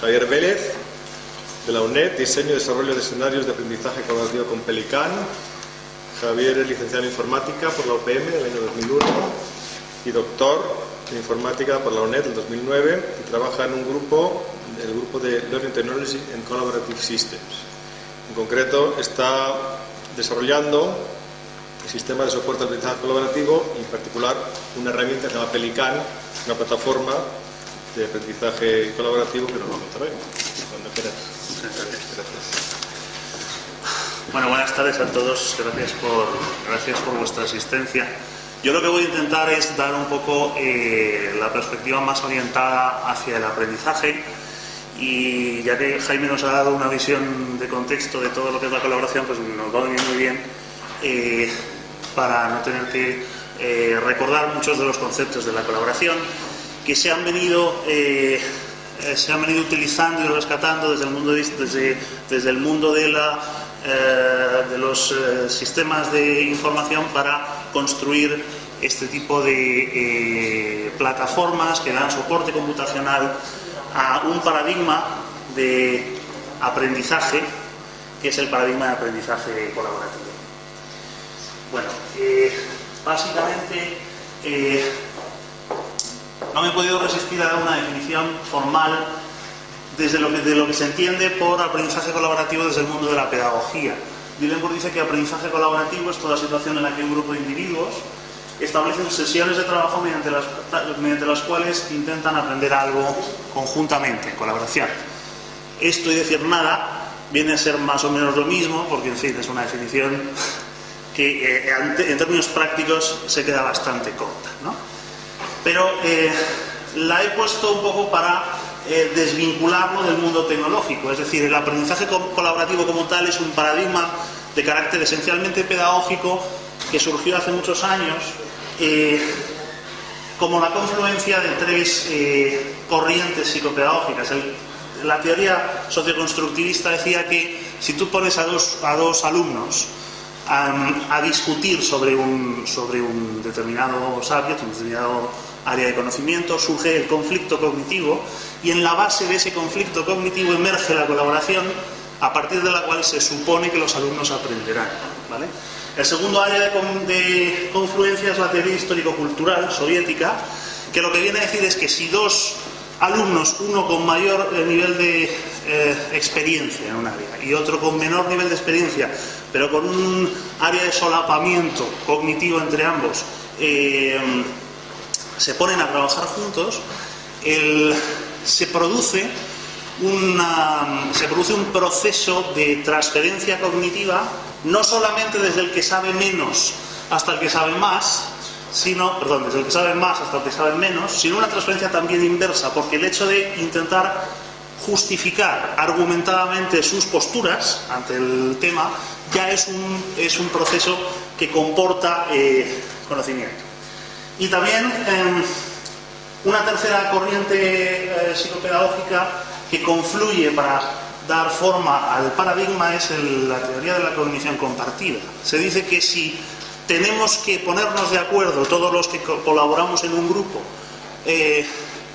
Javier Vélez, de la UNED, Diseño y Desarrollo de Escenarios de Aprendizaje Colaborativo con Pelican. Javier es licenciado en Informática por la UPM del año 2001 y doctor en Informática por la UNED del 2009 y trabaja en un grupo, el grupo de Learning Technology and Collaborative Systems. En concreto, está desarrollando el sistema de soporte al aprendizaje colaborativo y, en particular, una herramienta que se llama Pelican, una plataforma de aprendizaje colaborativo que nos lo contaré cuando quieras. Gracias. Bueno, buenas tardes a todos. Gracias por vuestra asistencia. Yo lo que voy a intentar es dar un poco la perspectiva más orientada hacia el aprendizaje, y ya que Jaime nos ha dado una visión de contexto de todo lo que es la colaboración, pues nos va a venir muy bien para no tener que recordar muchos de los conceptos de la colaboración que se han venido utilizando y rescatando desde el mundo de los sistemas de información para construir este tipo de plataformas que dan soporte computacional a un paradigma de aprendizaje que es el paradigma de aprendizaje colaborativo. Bueno, básicamente no me he podido resistir a dar una definición formal de lo que se entiende por aprendizaje colaborativo desde el mundo de la pedagogía. Dillenburg dice que aprendizaje colaborativo es toda situación en la que un grupo de individuos establecen sesiones de trabajo mediante las cuales intentan aprender algo conjuntamente, en colaboración. Esto y decir nada viene a ser más o menos lo mismo, porque en fin, es una definición que en términos prácticos se queda bastante corta, ¿no? Pero la he puesto un poco para desvincularlo del mundo tecnológico. Es decir, el aprendizaje colaborativo como tal es un paradigma de carácter esencialmente pedagógico que surgió hace muchos años como la confluencia de tres corrientes psicopedagógicas. La teoría socioconstructivista decía que si tú pones a dos alumnos a discutir sobre un determinado subject, un determinado área de conocimiento, surge el conflicto cognitivo, y en la base de ese conflicto cognitivo emerge la colaboración, a partir de la cual se supone que los alumnos aprenderán, ¿vale? El segundo área de confluencia es la teoría histórico-cultural soviética, que lo que viene a decir es que si dos alumnos, uno con mayor nivel de experiencia en un área y otro con menor nivel de experiencia, pero con un área de solapamiento cognitivo entre ambos, se ponen a trabajar juntos, se produce un proceso de transferencia cognitiva, no solamente desde el que sabe menos hasta el que sabe más, desde el que sabe más hasta el que sabe menos, sino una transferencia también inversa, porque el hecho de intentar justificar argumentadamente sus posturas ante el tema ya es un proceso que comporta conocimiento. Y también una tercera corriente psicopedagógica que confluye para dar forma al paradigma es la teoría de la cognición compartida. Se dice que si tenemos que ponernos de acuerdo todos los que colaboramos en un grupo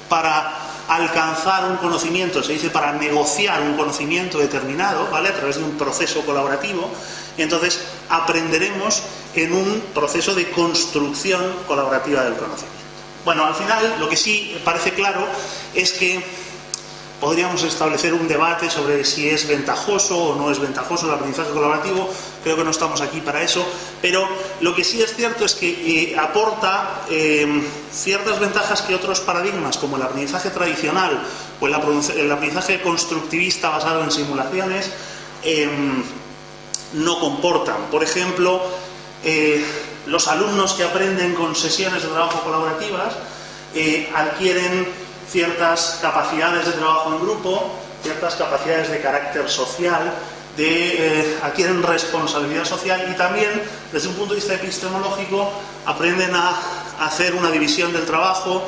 para alcanzar un conocimiento, se dice para negociar un conocimiento determinado, ¿vale?, a través de un proceso colaborativo, entonces aprenderemos en un proceso de construcción colaborativa del conocimiento. Bueno, al final lo que sí parece claro es que podríamos establecer un debate sobre si es ventajoso o no es ventajoso el aprendizaje colaborativo. Creo que no estamos aquí para eso, pero lo que sí es cierto es que aporta ciertas ventajas que otros paradigmas, como el aprendizaje tradicional o el aprendizaje constructivista basado en simulaciones, no comportan. Por ejemplo, los alumnos que aprenden con sesiones de trabajo colaborativas adquieren ciertas capacidades de trabajo en grupo, ciertas capacidades de carácter social, adquieren responsabilidad social, y también, desde un punto de vista epistemológico, aprenden a hacer una división del trabajo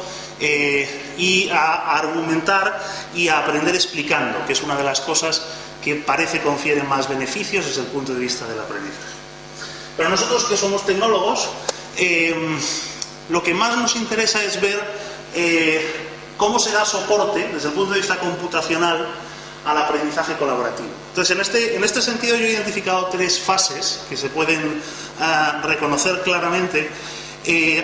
y a argumentar y a aprender explicando, que es una de las cosas que parece confieren más beneficios desde el punto de vista del aprendizaje. Pero nosotros, que somos tecnólogos, lo que más nos interesa es ver cómo se da soporte desde el punto de vista computacional al aprendizaje colaborativo. Entonces, en este sentido yo he identificado 3 fases que se pueden reconocer claramente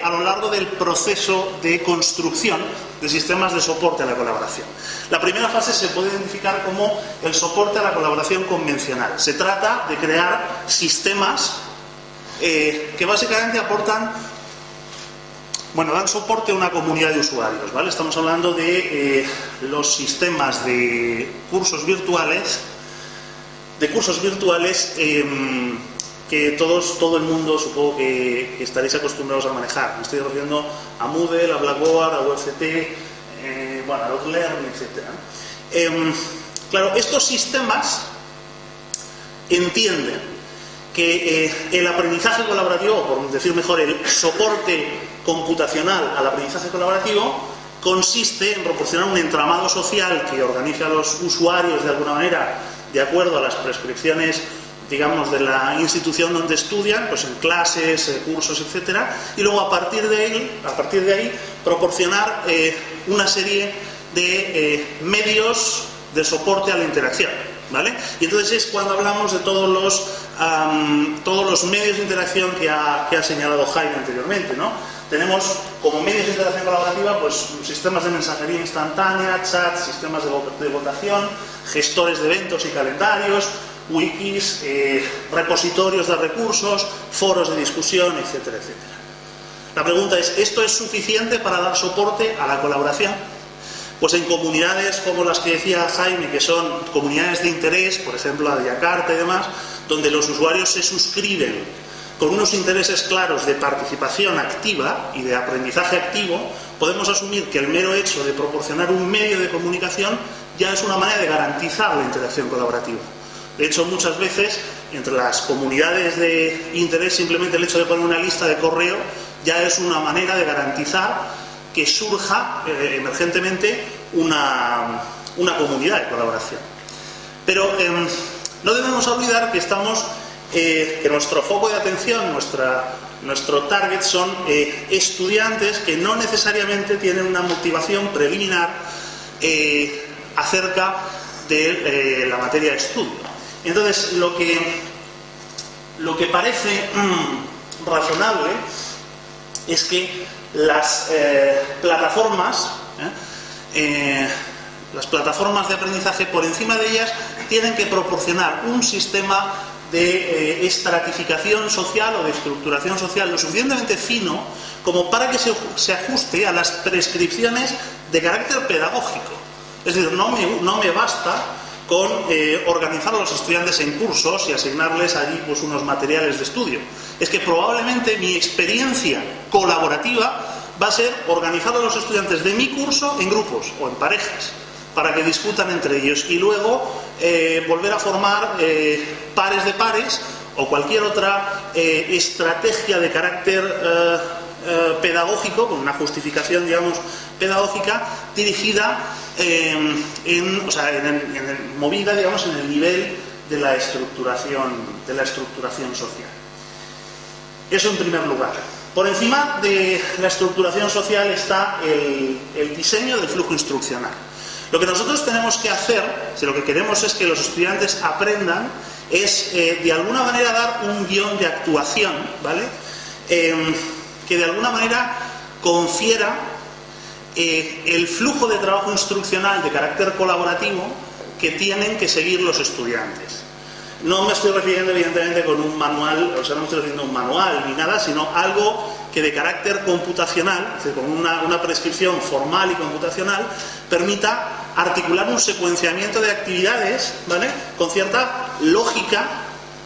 a lo largo del proceso de construcción de sistemas de soporte a la colaboración. La primera fase se puede identificar como el soporte a la colaboración convencional. Se trata de crear sistemas que básicamente aportan, dan soporte a una comunidad de usuarios, ¿vale? Estamos hablando de los sistemas de cursos virtuales, que todo el mundo supongo que estaréis acostumbrados a manejar. Me estoy refiriendo a Moodle, a Blackboard, a UFT, a Outlearn, etc. Claro, estos sistemas entienden que el aprendizaje colaborativo, o por decir mejor, el soporte computacional al aprendizaje colaborativo, consiste en proporcionar un entramado social que organice a los usuarios de alguna manera de acuerdo a las prescripciones, digamos, de la institución donde estudian, pues en clases, cursos, etcétera, y luego a partir de ahí proporcionar una serie de medios de soporte a la interacción, ¿vale? Y entonces es cuando hablamos de todos los medios de interacción que ha señalado Jaime anteriormente, ¿no? Tenemos como medios de interacción colaborativa pues sistemas de mensajería instantánea, chats, sistemas de votación, gestores de eventos y calendarios, wikis, repositorios de recursos, foros de discusión, etcétera, etcétera. La pregunta es, ¿esto es suficiente para dar soporte a la colaboración? Pues en comunidades como las que decía Jaime, que son comunidades de interés, por ejemplo la de Yakarta y demás, donde los usuarios se suscriben con unos intereses claros de participación activa y de aprendizaje activo, podemos asumir que el mero hecho de proporcionar un medio de comunicación ya es una manera de garantizar la interacción colaborativa. De hecho, muchas veces, entre las comunidades de interés, simplemente el hecho de poner una lista de correo ya es una manera de garantizar que surja emergentemente una comunidad de colaboración. Pero no debemos olvidar que que nuestro foco de atención, nuestro target son estudiantes que no necesariamente tienen una motivación preliminar acerca de la materia de estudio. Entonces, lo que parece razonable es que las plataformas de aprendizaje, por encima de ellas, tienen que proporcionar un sistema de estratificación social o de estructuración social lo suficientemente fino como para que se ajuste a las prescripciones de carácter pedagógico. Es decir, no me basta con organizar a los estudiantes en cursos y asignarles allí pues, unos materiales de estudio. Es que probablemente mi experiencia colaborativa va a ser organizar a los estudiantes de mi curso en grupos o en parejas, para que discutan entre ellos y luego volver a formar pares de pares o cualquier otra estrategia de carácter pedagógico, con una justificación, digamos, pedagógica, dirigida movida, digamos, en el nivel de la estructuración social. Eso en primer lugar. Por encima de la estructuración social está el diseño del flujo instruccional. Lo que nosotros tenemos que hacer, si lo que queremos es que los estudiantes aprendan, es de alguna manera dar un guión de actuación, ¿vale? Que de alguna manera confiera el flujo de trabajo instruccional de carácter colaborativo que tienen que seguir los estudiantes. No me estoy refiriendo evidentemente con un manual, no me estoy refiriendo a un manual ni nada, sino algo que de carácter computacional, es decir, con una prescripción formal y computacional, permita articular un secuenciamiento de actividades, ¿vale?, con cierta lógica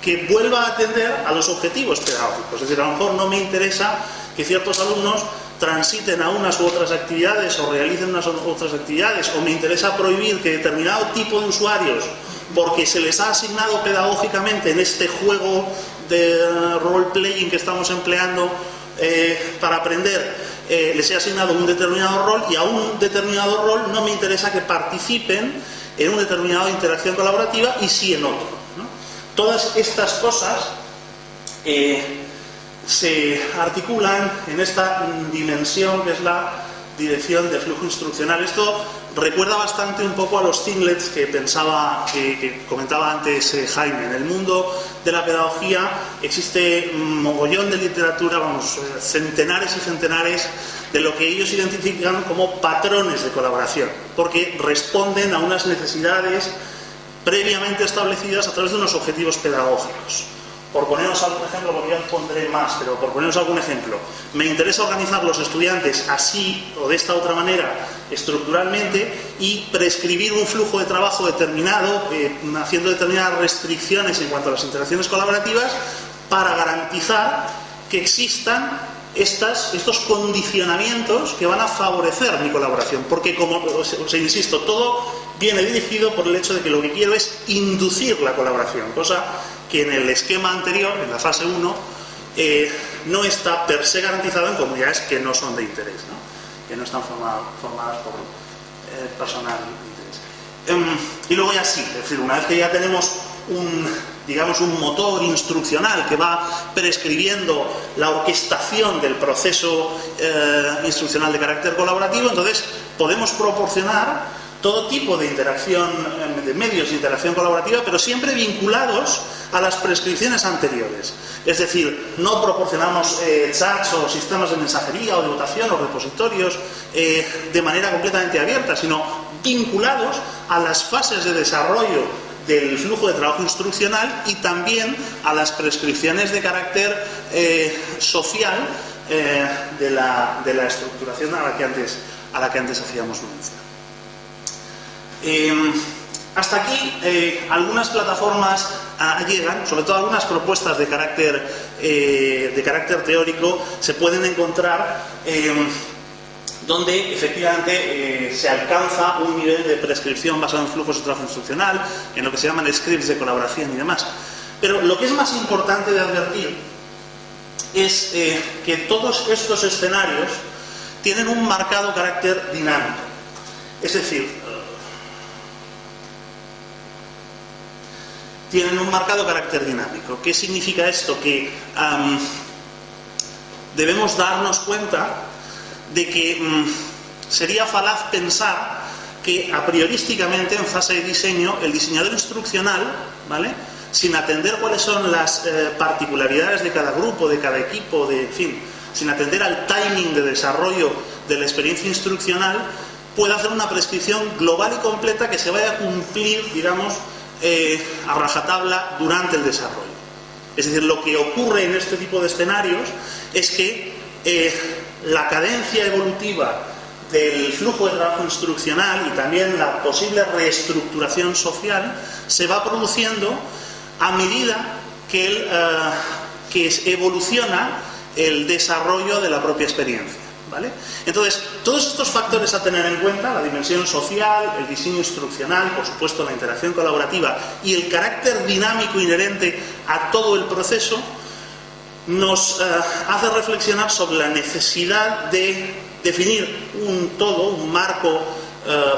que vuelva a atender a los objetivos pedagógicos. Es decir, a lo mejor no me interesa que ciertos alumnos transiten a unas u otras actividades o realicen unas u otras actividades, o me interesa prohibir que determinado tipo de usuarios, porque se les ha asignado pedagógicamente en este juego de role-playing que estamos empleando para aprender, les he asignado un determinado rol, y a un determinado rol no me interesa que participen en una determinada interacción colaborativa y sí en otro, ¿no? Todas estas cosas se articulan en esta dimensión que es la dirección de flujo instruccional. Esto recuerda bastante un poco a los thinglets que comentaba antes Jaime. En el mundo de la pedagogía existe un mogollón de literatura, centenares y centenares de lo que ellos identifican como patrones de colaboración, porque responden a unas necesidades previamente establecidas a través de unos objetivos pedagógicos. Por poneros algún ejemplo, porque ya pondré más, pero por poneros algún ejemplo, me interesa organizar los estudiantes así o de esta otra manera estructuralmente y prescribir un flujo de trabajo determinado, haciendo determinadas restricciones en cuanto a las interacciones colaborativas para garantizar que existan estos condicionamientos que van a favorecer mi colaboración, porque como os insisto, todo viene dirigido por el hecho de que lo que quiero es inducir la colaboración, cosa que en el esquema anterior, en la fase 1, no está per se garantizado en comunidades que no son de interés, ¿no? Que no están formadas por personal de interés. Y luego ya sí, es decir, una vez que ya tenemos un motor instruccional que va prescribiendo la orquestación del proceso instruccional de carácter colaborativo, entonces podemos proporcionar todo tipo de interacción, de medios de interacción colaborativa, pero siempre vinculados a las prescripciones anteriores. Es decir, no proporcionamos chats o sistemas de mensajería o de votación o repositorios de manera completamente abierta, sino vinculados a las fases de desarrollo del flujo de trabajo instruccional y también a las prescripciones de carácter social de la estructuración a la que antes hacíamos mención. Hasta aquí algunas plataformas llegan, sobre todo algunas propuestas de carácter teórico se pueden encontrar donde efectivamente se alcanza un nivel de prescripción basado en flujos de trabajo instruccional, en lo que se llaman scripts de colaboración y demás. Pero lo que es más importante de advertir es que todos estos escenarios tienen un marcado carácter dinámico. Es decir, tienen un marcado carácter dinámico. ¿Qué significa esto? Que debemos darnos cuenta de que sería falaz pensar que a priorísticamente en fase de diseño el diseñador instruccional, ¿vale?, sin atender cuáles son las particularidades de cada grupo, de cada equipo, sin atender al timing de desarrollo de la experiencia instruccional, puede hacer una prescripción global y completa que se vaya a cumplir, digamos, a rajatabla durante el desarrollo. Es decir, lo que ocurre en este tipo de escenarios es que la cadencia evolutiva del flujo de trabajo instruccional y también la posible reestructuración social se va produciendo a medida que evoluciona el desarrollo de la propia experiencia, ¿vale? Entonces, todos estos factores a tener en cuenta, la dimensión social, el diseño instruccional, por supuesto la interacción colaborativa y el carácter dinámico inherente a todo el proceso, nos hace reflexionar sobre la necesidad de definir un marco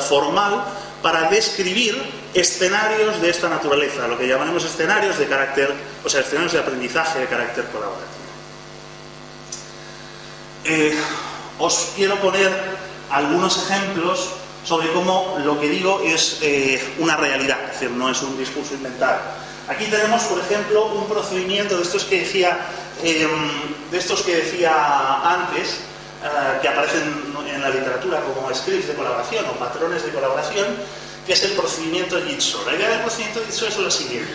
formal para describir escenarios de esta naturaleza, lo que llamaremos escenarios de carácter, escenarios de aprendizaje de carácter colaborativo. Os quiero poner algunos ejemplos sobre cómo lo que digo es una realidad, es decir, no es un discurso inventado. Aquí tenemos, por ejemplo, un procedimiento de estos que decía antes, que aparecen en la literatura como scripts de colaboración o patrones de colaboración, que es el procedimiento Jigsaw. La idea del procedimiento Jigsaw es la siguiente: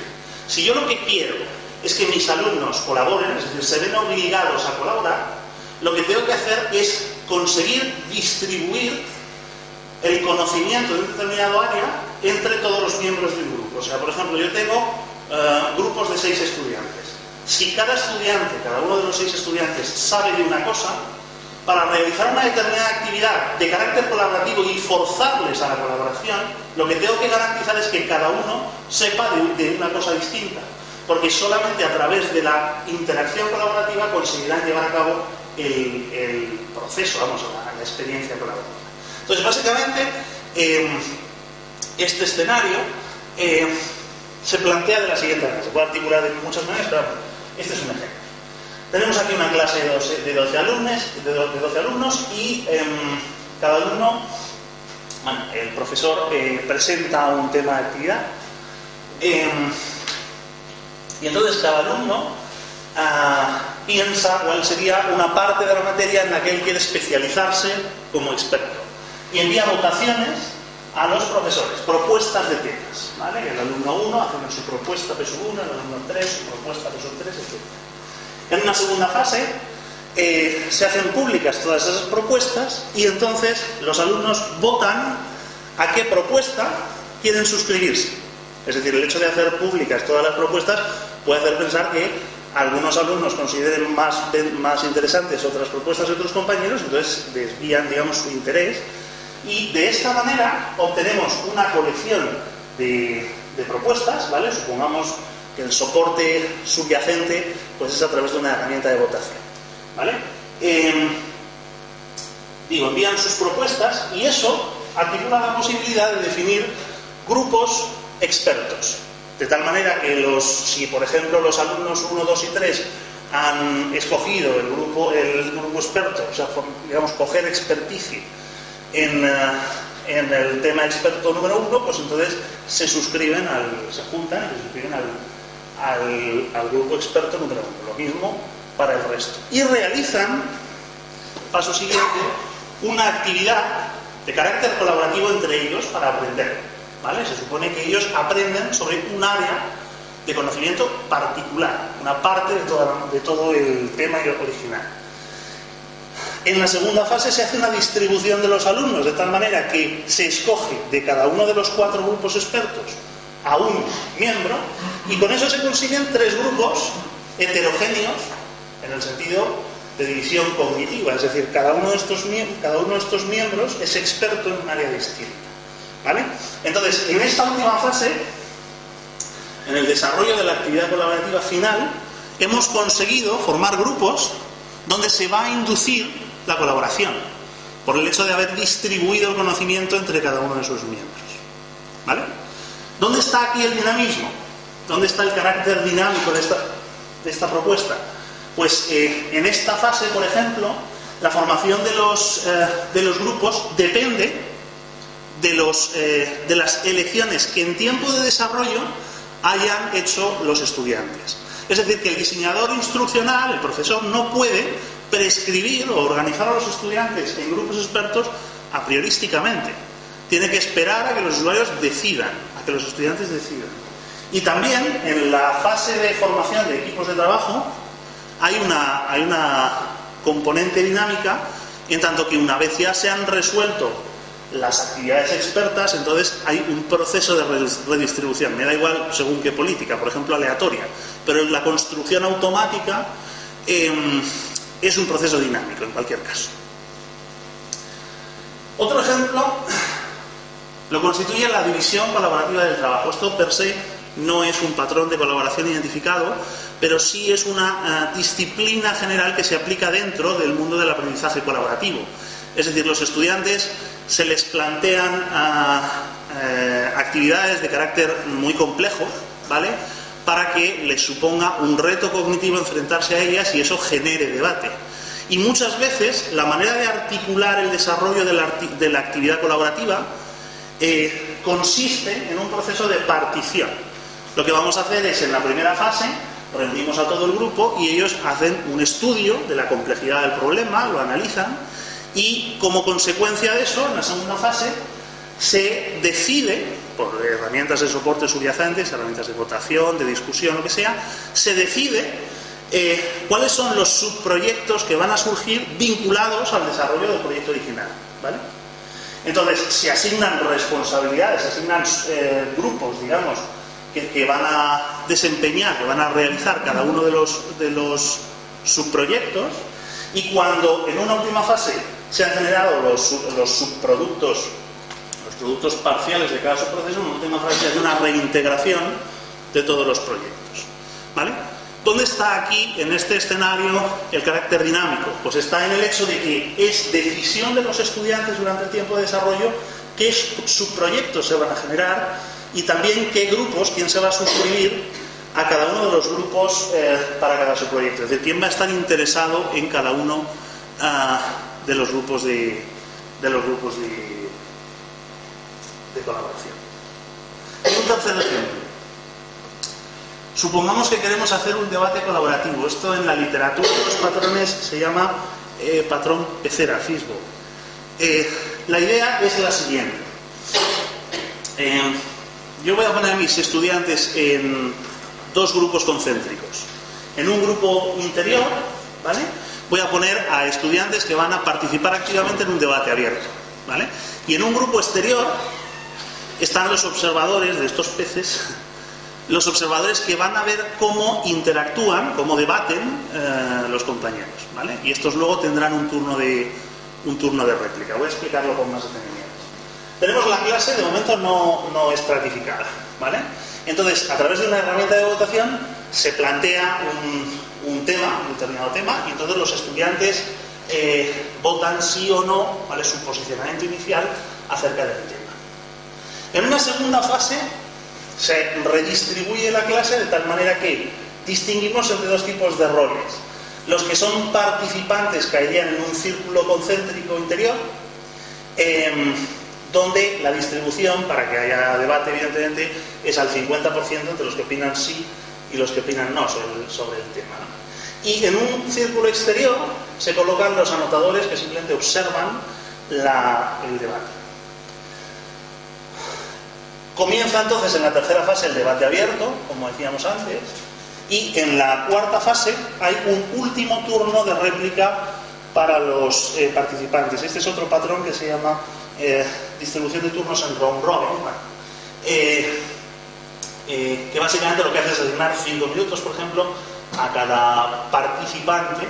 si yo lo que quiero es que mis alumnos colaboren, es decir, se ven obligados a colaborar, lo que tengo que hacer es conseguir distribuir el conocimiento de un determinado área entre todos los miembros del grupo. O sea, por ejemplo, yo tengo grupos de 6 estudiantes. Si cada uno de los 6 estudiantes sabe de una cosa, para realizar una determinada actividad de carácter colaborativo y forzarles a la colaboración, lo que tengo que garantizar es que cada uno sepa de una cosa distinta, porque solamente a través de la interacción colaborativa conseguirán llevar a cabo el proceso, la experiencia colaborativa. Entonces, básicamente, este escenario se plantea de la siguiente manera. Se puede articular de muchas maneras, pero este es un ejemplo. Tenemos aquí una clase de 12 alumnos y cada alumno, bueno, el profesor presenta un tema de actividad y entonces cada alumno piensa cuál sería una parte de la materia en la que él quiere especializarse como experto y envía votaciones a los profesores, propuestas de temas, ¿vale? El alumno 1 hace su propuesta PSU1, el alumno 3 su propuesta PSU3, etc. En una segunda fase se hacen públicas todas esas propuestas y entonces los alumnos votan a qué propuesta quieren suscribirse. Es decir, el hecho de hacer públicas todas las propuestas puede hacer pensar que algunos alumnos consideren más interesantes otras propuestas de otros compañeros, entonces desvían, digamos, su interés y de esta manera obtenemos una colección de propuestas, ¿vale? Supongamos que el soporte subyacente pues es a través de una herramienta de votación, ¿vale? Envían sus propuestas y eso articula la posibilidad de definir grupos expertos. De tal manera que si por ejemplo los alumnos 1, 2 y 3 han escogido el grupo experto, o sea, digamos, coger experticia en el tema experto número 1, pues entonces se juntan y se suscriben al grupo experto número 1. Lo mismo para el resto. Y realizan, paso siguiente, una actividad de carácter colaborativo entre ellos para aprender, ¿vale? Se supone que ellos aprenden sobre un área de conocimiento particular, una parte de todo el tema original. En la segunda fase se hace una distribución de los alumnos, de tal manera que se escoge de cada uno de los 4 grupos expertos a un miembro, y con eso se consiguen 3 grupos heterogéneos en el sentido de división cognitiva, es decir, cada uno de estos miembros es experto en un área distinta, ¿vale? Entonces, en esta última fase, en el desarrollo de la actividad colaborativa final, hemos conseguido formar grupos donde se va a inducir la colaboración, por el hecho de haber distribuido el conocimiento entre cada uno de sus miembros, ¿vale? ¿Dónde está aquí el dinamismo? ¿Dónde está el carácter dinámico de esta propuesta? Pues en esta fase, por ejemplo, la formación de los grupos depende de las elecciones que en tiempo de desarrollo hayan hecho los estudiantes. Es decir, que el diseñador instruccional, el profesor, no puede prescribir o organizar a los estudiantes en grupos expertos a priorísticamente. Tiene que esperar a que los usuarios decidan, a que los estudiantes decidan. Y también en la fase de formación de equipos de trabajo hay una componente dinámica, en tanto que una vez ya se han resuelto las actividades expertas, entonces hay un proceso de redistribución. Me da igual según qué política, por ejemplo aleatoria, pero la construcción automática es un proceso dinámico en cualquier caso. Otro ejemplo lo constituye la división colaborativa del trabajo. Esto per se no es un patrón de colaboración identificado, pero sí es una disciplina general que se aplica dentro del mundo del aprendizaje colaborativo. Es decir, los estudiantes se les plantean actividades de carácter muy complejo, ¿vale?, para que les suponga un reto cognitivo enfrentarse a ellas y eso genere debate. Y muchas veces la manera de articular el desarrollo de la actividad colaborativa consiste en un proceso de partición. Lo que vamos a hacer es, en la primera fase, reunimos a todo el grupo y ellos hacen un estudio de la complejidad del problema, lo analizan, y como consecuencia de eso, en la segunda fase, se decide, por herramientas de soporte subyacentes, herramientas de votación, de discusión, lo que sea, se decide cuáles son los subproyectos que van a surgir vinculados al desarrollo del proyecto original, ¿vale? Entonces, se asignan responsabilidades, se asignan grupos, digamos, que van a desempeñar, que van a realizar cada uno de los subproyectos, y cuando en una última fase se han generado los subproductos, los productos parciales de cada subproceso, en una última fase se hace una reintegración de todos los proyectos, ¿vale? ¿Dónde está aquí, en este escenario, el carácter dinámico? Pues está en el hecho de que es decisión de los estudiantes durante el tiempo de desarrollo qué subproyectos se van a generar y también qué grupos, quién se va a suscribir a cada uno de los grupos para cada subproyecto. Es decir, quién va a estar interesado en cada uno de los grupos de de los grupos de colaboración. Y un tercer ejemplo. Supongamos que queremos hacer un debate colaborativo. Esto en la literatura de los patrones se llama patrón pecera, Fishbowl. La idea es la siguiente. Yo voy a poner a mis estudiantes en dos grupos concéntricos. En un grupo interior, ¿vale?, voy a poner a estudiantes que van a participar activamente en un debate abierto, ¿vale? Y en un grupo exterior están los observadores de estos peces, los observadores que van a ver cómo interactúan, cómo debaten los compañeros, ¿vale? Y estos luego tendrán un turno de réplica. Voy a explicarlo con más detenimiento. Tenemos la clase, de momento no estratificada, ¿vale? Entonces, a través de una herramienta de votación se plantea un determinado tema, y entonces los estudiantes votan sí o no, ¿vale?, su posicionamiento inicial acerca del tema. En una segunda fase se redistribuye la clase de tal manera que distinguimos entre dos tipos de roles. Los que son participantes caerían en un círculo concéntrico interior, donde la distribución, para que haya debate evidentemente, es al 50% entre los que opinan sí y los que opinan no sobre el tema, ¿no? Y en un círculo exterior se colocan los anotadores que simplemente observan el debate. Comienza entonces en la tercera fase el debate abierto, como decíamos antes, y en la cuarta fase hay un último turno de réplica para los participantes. Este es otro patrón que se llama distribución de turnos en round robin, que básicamente lo que hace es asignar 5 minutos, por ejemplo, a cada participante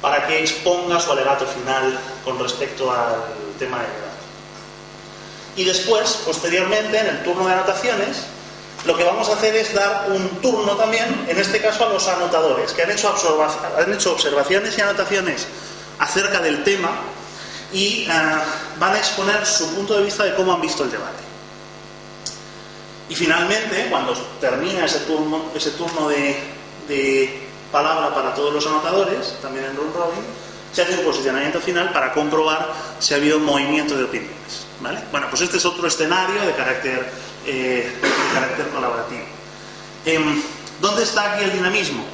para que exponga su alegato final con respecto al tema de debate. Y después, posteriormente, en el turno de anotaciones, lo que vamos a hacer es dar un turno también, en este caso a los anotadores, que han hecho observaciones y anotaciones acerca del tema y van a exponer su punto de vista de cómo han visto el debate. Y finalmente, cuando termina ese turno de palabra para todos los anotadores, también en round robin, se hace un posicionamiento final para comprobar si ha habido un movimiento de opiniones, ¿vale? Bueno, pues este es otro escenario de carácter colaborativo. ¿Dónde está aquí el dinamismo?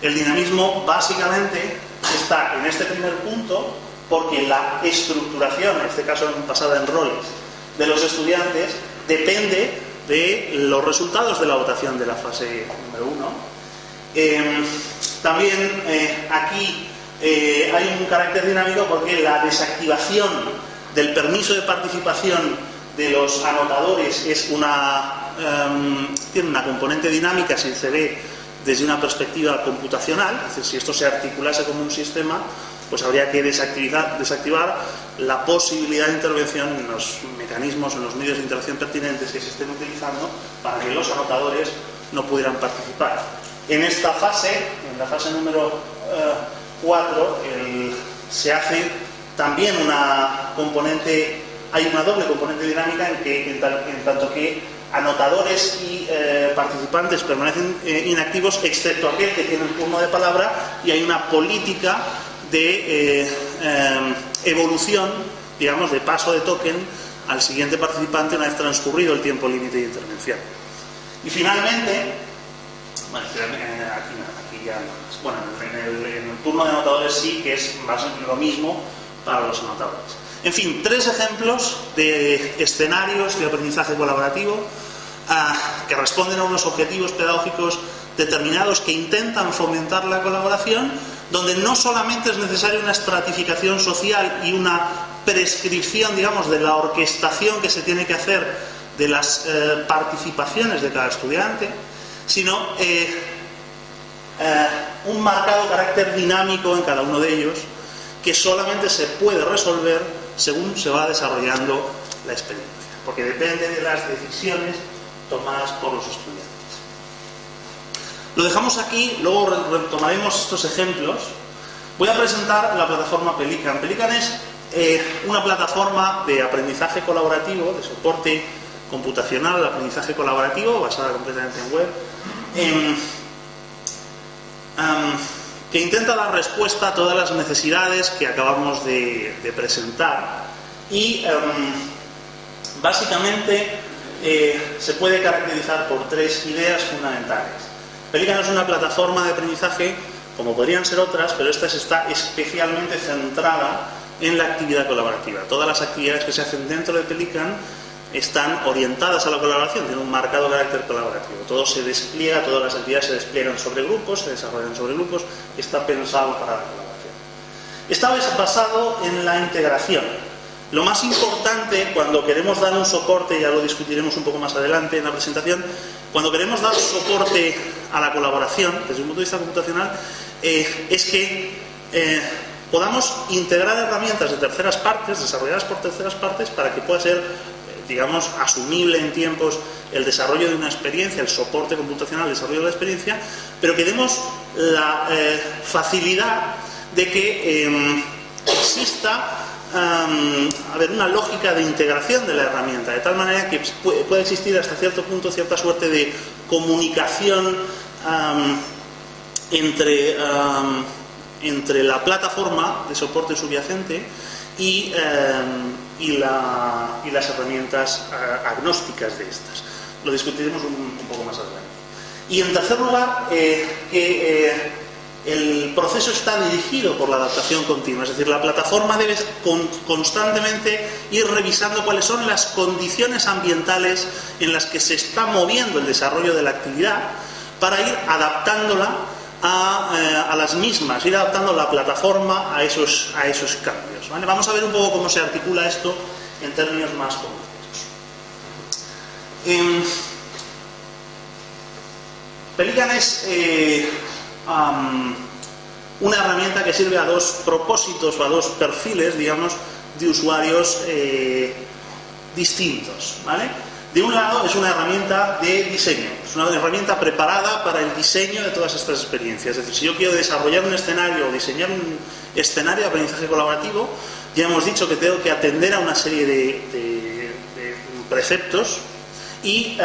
El dinamismo básicamente está en este primer punto, porque la estructuración, en este caso basada en roles, de los estudiantes depende de los resultados de la votación de la fase número 1. También aquí hay un carácter dinámico porque la desactivación del permiso de participación de los anotadores tiene una componente dinámica si se ve desde una perspectiva computacional. Es decir, si esto se articulase como un sistema, pues habría que desactivar la posibilidad de intervención en los mecanismos, en los medios de interacción pertinentes que se estén utilizando para que los anotadores no pudieran participar. En esta fase, en la fase número 4, se hace también hay una doble componente dinámica en tanto que anotadores y participantes permanecen inactivos, excepto aquel que tiene el turno de palabra, y hay una política de evolución, digamos, de paso de token al siguiente participante una vez transcurrido el tiempo límite de intervención. Y finalmente, bueno, aquí ya, bueno, en el turno de anotadores sí que es más lo mismo para los anotadores. En fin, 3 ejemplos de escenarios de aprendizaje colaborativo que responden a unos objetivos pedagógicos determinados que intentan fomentar la colaboración, donde no solamente es necesaria una estratificación social y una prescripción, digamos, de la orquestación que se tiene que hacer de las participaciones de cada estudiante, sino un marcado carácter dinámico en cada uno de ellos, que solamente se puede resolver según se va desarrollando la experiencia, porque depende de las decisiones tomadas por los estudiantes. Lo dejamos aquí, luego retomaremos estos ejemplos. Voy a presentar la plataforma Pelican. Pelican es una plataforma de aprendizaje colaborativo, de soporte computacional al aprendizaje colaborativo, basada completamente en web, que intenta dar respuesta a todas las necesidades que acabamos de presentar y básicamente se puede caracterizar por tres ideas fundamentales. Pelican es una plataforma de aprendizaje, como podrían ser otras, pero esta está especialmente centrada en la actividad colaborativa. Todas las actividades que se hacen dentro de Pelican están orientadas a la colaboración, tienen un marcado carácter colaborativo. Todo se despliega, todas las actividades se despliegan sobre grupos, se desarrollan sobre grupos, está pensado para la colaboración. Está basado en la integración. Lo más importante cuando queremos dar un soporte, ya lo discutiremos un poco más adelante en la presentación, cuando queremos dar un soporte a la colaboración desde un punto de vista computacional, es que podamos integrar herramientas de terceras partes, desarrolladas por terceras partes, para que pueda ser, digamos, asumible en tiempos el desarrollo de una experiencia, el soporte computacional, el desarrollo de la experiencia, pero que demos la facilidad de que exista una lógica de integración de la herramienta, de tal manera que pueda existir hasta cierto punto cierta suerte de comunicación entre la plataforma de soporte subyacente y las herramientas agnósticas de estas. Lo discutiremos un poco más adelante. Y en tercer lugar, el proceso está dirigido por la adaptación continua, es decir, la plataforma debe constantemente ir revisando cuáles son las condiciones ambientales en las que se está moviendo el desarrollo de la actividad para ir adaptándola a las mismas, ir adaptando la plataforma a esos cambios, ¿vale? Vamos a ver un poco cómo se articula esto en términos más concretos. Pelican es una herramienta que sirve a dos propósitos o a dos perfiles, digamos, de usuarios distintos, ¿vale? De un lado es una herramienta de diseño, es una herramienta preparada para el diseño de todas estas experiencias. Es decir, si yo quiero desarrollar un escenario o diseñar un escenario de aprendizaje colaborativo, ya hemos dicho que tengo que atender a una serie de preceptos y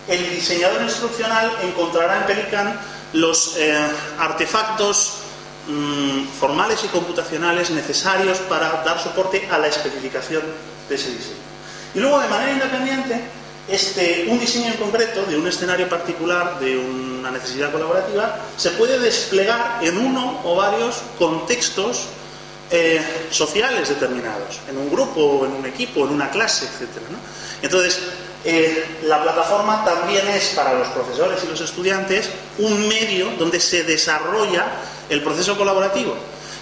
el diseñador instruccional encontrará en Pelican los artefactos formales y computacionales necesarios para dar soporte a la especificación de ese diseño. Y luego, de manera independiente, un diseño en concreto de un escenario particular, de una necesidad colaborativa, se puede desplegar en uno o varios contextos sociales determinados, en un grupo, en un equipo, en una clase, etc., ¿no? Entonces, la plataforma también es para los profesores y los estudiantes un medio donde se desarrolla el proceso colaborativo.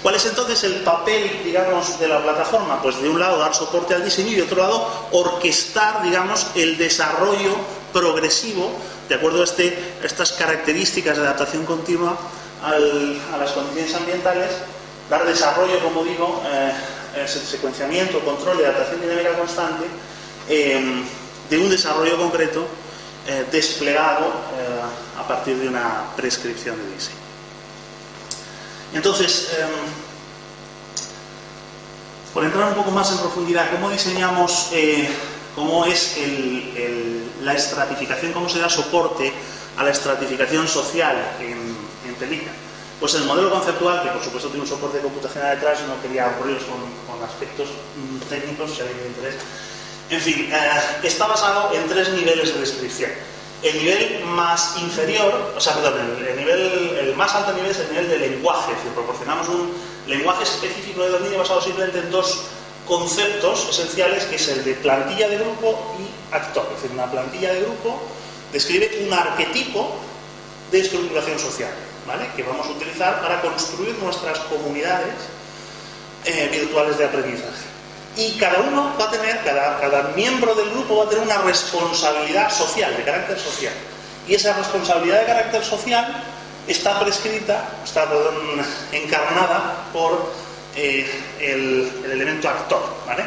¿Cuál es entonces el papel, digamos, de la plataforma? Pues de un lado dar soporte al diseño y de otro lado orquestar, digamos, el desarrollo progresivo de acuerdo a estas características de adaptación continua a las condiciones ambientales, dar desarrollo, como digo, secuenciamiento, control y adaptación dinámica constante de un desarrollo concreto desplegado a partir de una prescripción de diseño. Entonces, por entrar un poco más en profundidad, ¿cómo diseñamos, cómo es la estratificación, cómo se da soporte a la estratificación social en Pelican? Pues el modelo conceptual, que por supuesto tiene un soporte computacional detrás, no quería aburriros con aspectos técnicos, si a alguien le interesa. En fin, está basado en tres niveles de descripción. El nivel más inferior, el más alto nivel es el nivel de lenguaje, es decir, proporcionamos un lenguaje específico de dominio basado simplemente en dos conceptos esenciales, que es el de plantilla de grupo y actor. Es decir, una plantilla de grupo describe un arquetipo de estructuración social, ¿vale?, que vamos a utilizar para construir nuestras comunidades virtuales de aprendizaje. Y cada uno va a tener, cada miembro del grupo va a tener una responsabilidad social, de carácter social. Y esa responsabilidad de carácter social está prescrita, encarnada por el elemento actor, ¿vale?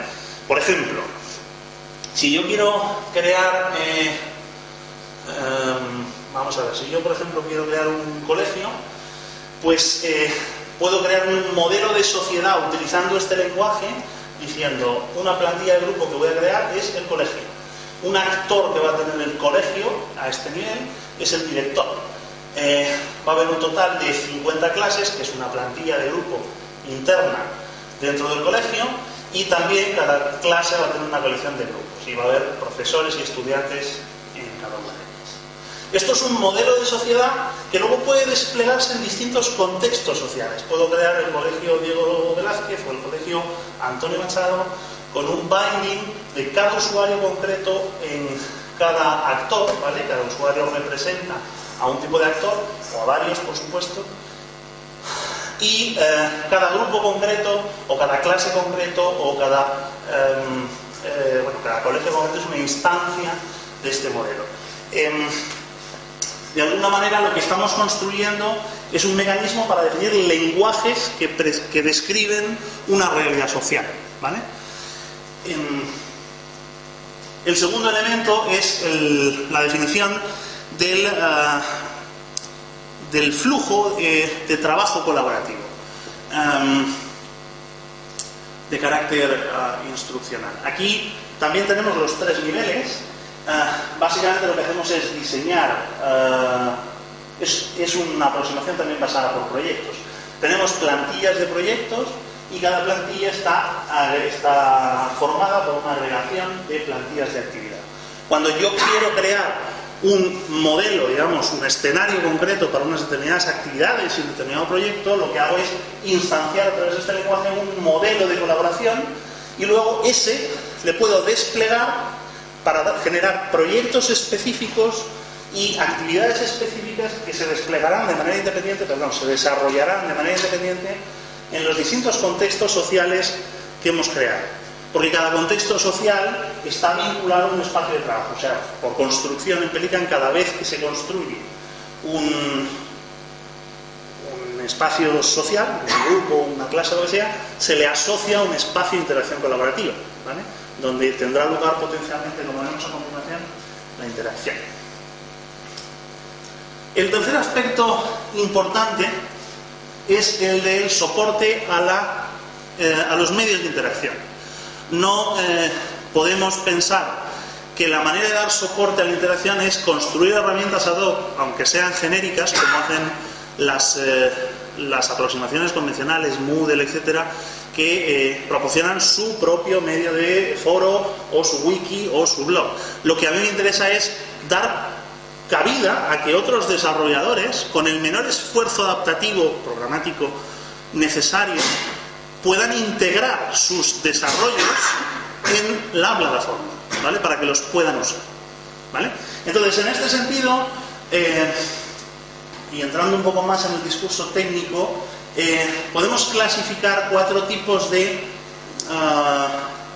Por ejemplo, si yo quiero crear, si yo por ejemplo quiero crear un colegio, pues puedo crear un modelo de sociedad utilizando este lenguaje, diciendo, una plantilla de grupo que voy a crear es el colegio. Un actor que va a tener el colegio a este nivel es el director. Va a haber un total de 50 clases, que es una plantilla de grupo interna dentro del colegio, y también cada clase va a tener una colección de grupos y va a haber profesores y estudiantes en cada una de ellas. Esto es un modelo de sociedad que luego puede desplegarse en distintos contextos sociales. Puedo crear el colegio Diego Velázquez o el colegio Antonio Machado con un binding de cada usuario concreto en cada actor, ¿vale? Cada usuario representa a un tipo de actor, o a varios, por supuesto, y cada grupo concreto, o cada clase concreto, o cada colegio concreto es una instancia de este modelo. De alguna manera lo que estamos construyendo es un mecanismo para definir lenguajes que describen una realidad social, ¿vale? El segundo elemento es la definición del flujo de trabajo colaborativo de carácter instruccional. Aquí también tenemos los 3 niveles. Básicamente lo que hacemos es diseñar, es una aproximación también basada por proyectos. Tenemos plantillas de proyectos y cada plantilla está formada por una agregación de plantillas de actividad. Cuando yo quiero crear un modelo, digamos, un escenario concreto para unas determinadas actividades y un determinado proyecto, lo que hago es instanciar a través de este lenguaje un modelo de colaboración y luego ese le puedo desplegar para generar proyectos específicos y actividades específicas que se desplegarán de manera independiente, se desarrollarán de manera independiente en los distintos contextos sociales que hemos creado. Porque cada contexto social está vinculado a un espacio de trabajo. O sea, por construcción en Pelican, cada vez que se construye un espacio social, un grupo, una clase, lo que sea, se le asocia un espacio de interacción colaborativa, ¿vale? Donde tendrá lugar potencialmente, como veremos a continuación, la interacción. El tercer aspecto importante es el del soporte a los medios de interacción. No podemos pensar que la manera de dar soporte a la interacción es construir herramientas ad hoc, aunque sean genéricas, como hacen las aproximaciones convencionales, Moodle, etcétera, que proporcionan su propio medio de foro, o su wiki, o su blog. Lo que a mí me interesa es dar cabida a que otros desarrolladores, con el menor esfuerzo adaptativo programático necesario, puedan integrar sus desarrollos en la plataforma, ¿vale? Para que los puedan usar, ¿vale? Entonces, en este sentido, y entrando un poco más en el discurso técnico, podemos clasificar 4 tipos de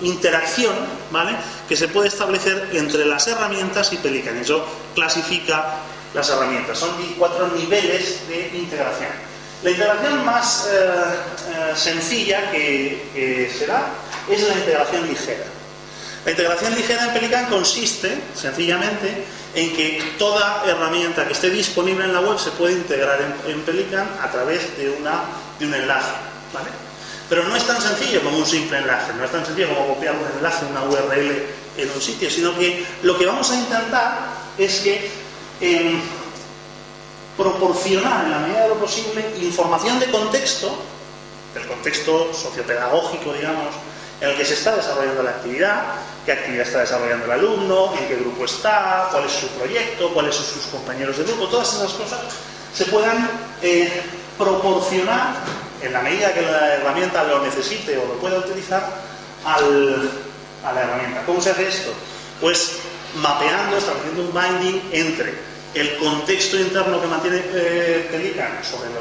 interacción, ¿vale? Que se puede establecer entre las herramientas y Pelican. Eso clasifica las herramientas. Son 4 niveles de integración. La integración más sencilla que se da es la integración ligera. La integración ligera en Pelican consiste, sencillamente, en que toda herramienta que esté disponible en la web se puede integrar en Pelican a través de un enlace, ¿vale? Pero no es tan sencillo como un simple enlace, no es tan sencillo como copiar un enlace, una URL en un sitio, sino que lo que vamos a intentar es que proporcionar en la medida de lo posible información de contexto, del contexto sociopedagógico, digamos, en el que se está desarrollando la actividad, qué actividad está desarrollando el alumno, en qué grupo está, cuál es su proyecto, cuáles son sus compañeros de grupo, todas esas cosas se puedan proporcionar en la medida que la herramienta lo necesite o lo pueda utilizar a la herramienta. ¿Cómo se hace esto? Pues mapeando, estableciendo un binding entre el contexto interno que mantiene Pelican sobre el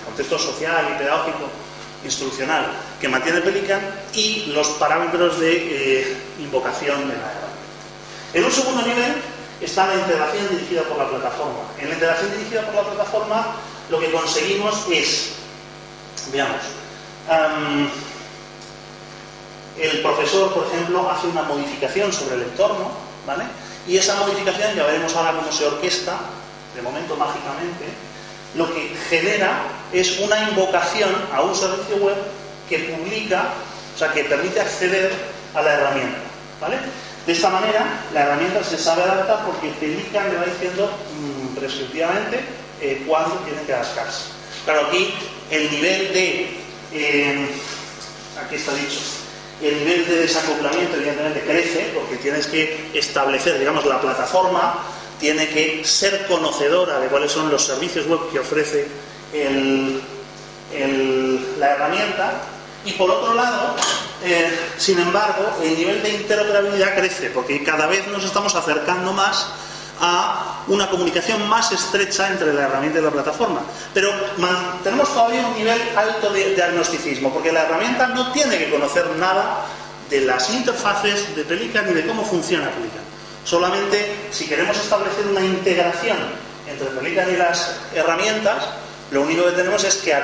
contexto social y pedagógico instruccional que mantiene Pelican y los parámetros de invocación de la herramienta. En un segundo nivel está la integración dirigida por la plataforma. En la integración dirigida por la plataforma lo que conseguimos es, veamos, el profesor, por ejemplo, hace una modificación sobre el entorno, ¿vale? Y esa modificación, ya veremos ahora cómo se orquesta, de momento mágicamente, lo que genera es una invocación a un servicio web que publica, o sea, que permite acceder a la herramienta, ¿vale? De esta manera, la herramienta se sabe adaptar porque Pelican le va diciendo prescriptivamente cuándo tiene que Claro, aquí el nivel de, aquí está dicho, el nivel de desacoplamiento evidentemente crece, porque tienes que establecer, digamos, la plataforma tiene que ser conocedora de cuáles son los servicios web que ofrece la herramienta. Y por otro lado, sin embargo, el nivel de interoperabilidad crece, porque cada vez nos estamos acercando más a una comunicación más estrecha entre la herramienta y la plataforma. Pero tenemos todavía un nivel alto de agnosticismo, porque la herramienta no tiene que conocer nada de las interfaces de Pelican ni de cómo funciona Pelican. Solamente si queremos establecer una integración entre Pelican y las herramientas, lo único que tenemos es que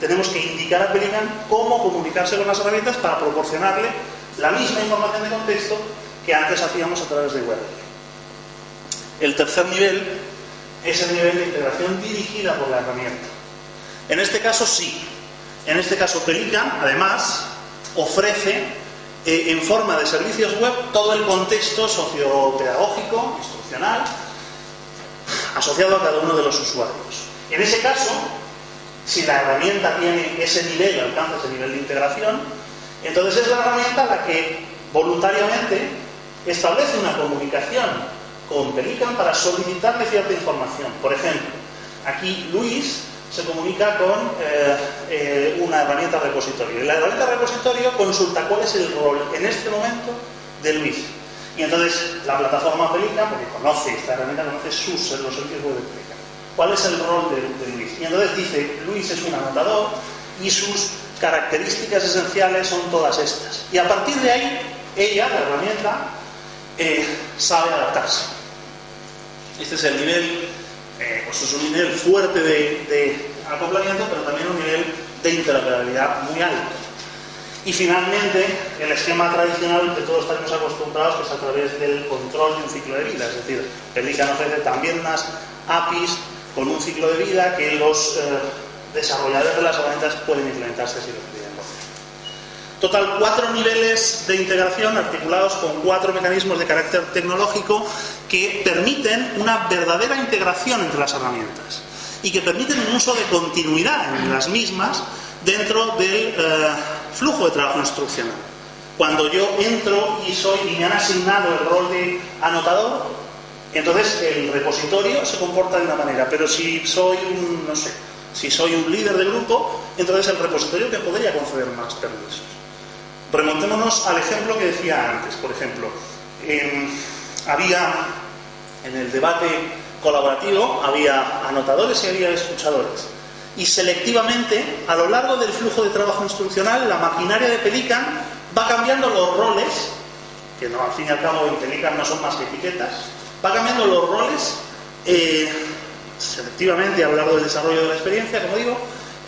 tenemos que indicar a Pelican cómo comunicarse con las herramientas para proporcionarle la misma información de contexto que antes hacíamos a través de URL. El tercer nivel es el nivel de integración dirigida por la herramienta. En este caso sí. En este caso Pelican, además, ofrece en forma de servicios web todo el contexto sociopedagógico, instruccional, asociado a cada uno de los usuarios. En ese caso, si la herramienta tiene ese nivel, alcanza ese nivel de integración, entonces es la herramienta la que voluntariamente establece una comunicación con Pelican para solicitarle cierta información. Por ejemplo, aquí Luis se comunica con una herramienta repositorio. Y la herramienta repositorio consulta cuál es el rol en este momento de Luis. Y entonces la plataforma Pelican, porque conoce esta herramienta, conoce los servicios web de Pelican. ¿Cuál es el rol de Luis? Y entonces dice, Luis es un anotador y sus características esenciales son todas estas. Y a partir de ahí, ella, la herramienta, sabe adaptarse. Este es el nivel, pues es un nivel fuerte de acoplamiento, pero también un nivel de interoperabilidad muy alto. Y finalmente, el esquema tradicional que todos estamos acostumbrados, que es a través del control de un ciclo de vida. Es decir, Pelican ofrece también unas APIs con un ciclo de vida que los desarrolladores de las herramientas pueden implementarse si lo quieren. Total, 4 niveles de integración articulados con 4 mecanismos de carácter tecnológico que permiten una verdadera integración entre las herramientas y que permiten un uso de continuidad en las mismas dentro del flujo de trabajo instruccional. Cuando yo entro y me han asignado el rol de anotador, entonces el repositorio se comporta de una manera, pero si soy un líder de grupo, entonces el repositorio te podría conceder más permisos. Remontémonos al ejemplo que decía antes. Por ejemplo, había en el debate colaborativo había anotadores y había escuchadores. Y selectivamente, a lo largo del flujo de trabajo instruccional, la maquinaria de Pelican va cambiando los roles, que no, al fin y al cabo en Pelican no son más que etiquetas, va cambiando los roles selectivamente a lo largo del desarrollo de la experiencia, como digo,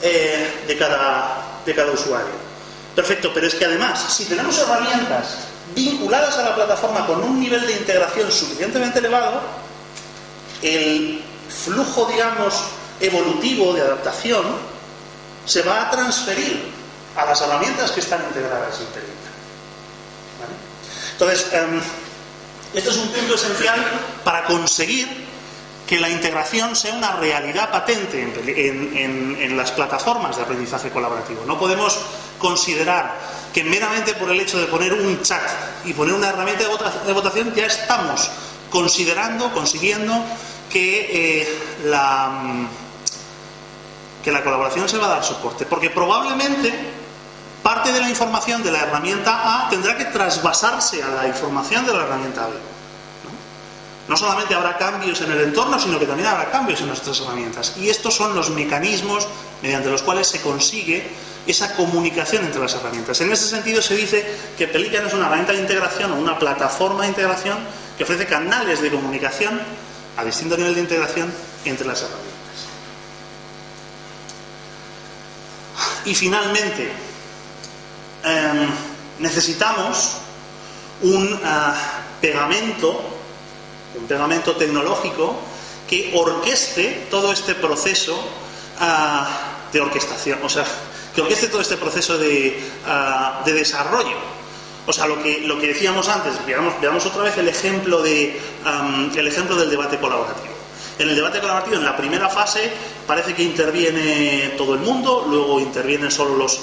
de cada usuario. Perfecto, pero es que además, si tenemos herramientas vinculadas a la plataforma con un nivel de integración suficientemente elevado, el flujo, digamos, evolutivo de adaptación se va a transferir a las herramientas que están integradas en Pelican. ¿Vale? Entonces, este es un punto esencial para conseguir que la integración sea una realidad patente en las plataformas de aprendizaje colaborativo. No podemos considerar que meramente por el hecho de poner un chat y poner una herramienta de votación ya estamos consiguiendo que la colaboración se va a dar soporte, porque probablemente parte de la información de la herramienta A tendrá que trasvasarse a la información de la herramienta B. No solamente habrá cambios en el entorno, sino que también habrá cambios en nuestras herramientas. Y estos son los mecanismos mediante los cuales se consigue esa comunicación entre las herramientas. En ese sentido se dice que Pelican es una herramienta de integración o una plataforma de integración que ofrece canales de comunicación a distinto nivel de integración entre las herramientas. Y finalmente, necesitamos un pegamento tecnológico que orqueste todo este proceso de orquestación, o sea, que orqueste todo este proceso de desarrollo. O sea, lo que decíamos antes, veamos otra vez el ejemplo del debate colaborativo. En el debate colaborativo, en la primera fase, parece que interviene todo el mundo, luego intervienen solo los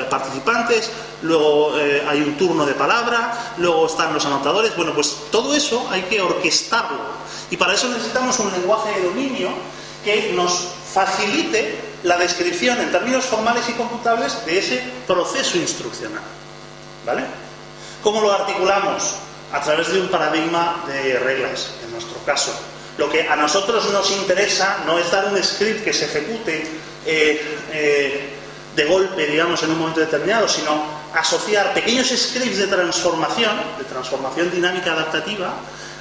participantes, luego hay un turno de palabra, luego están los anotadores. Bueno, pues todo eso hay que orquestarlo. Y para eso necesitamos un lenguaje de dominio que nos facilite la descripción en términos formales y computables de ese proceso instruccional. ¿Vale? ¿Cómo lo articulamos? A través de un paradigma de reglas, en nuestro caso. Lo que a nosotros nos interesa no es dar un script que se ejecute de golpe, digamos, en un momento determinado, sino asociar pequeños scripts de transformación dinámica adaptativa,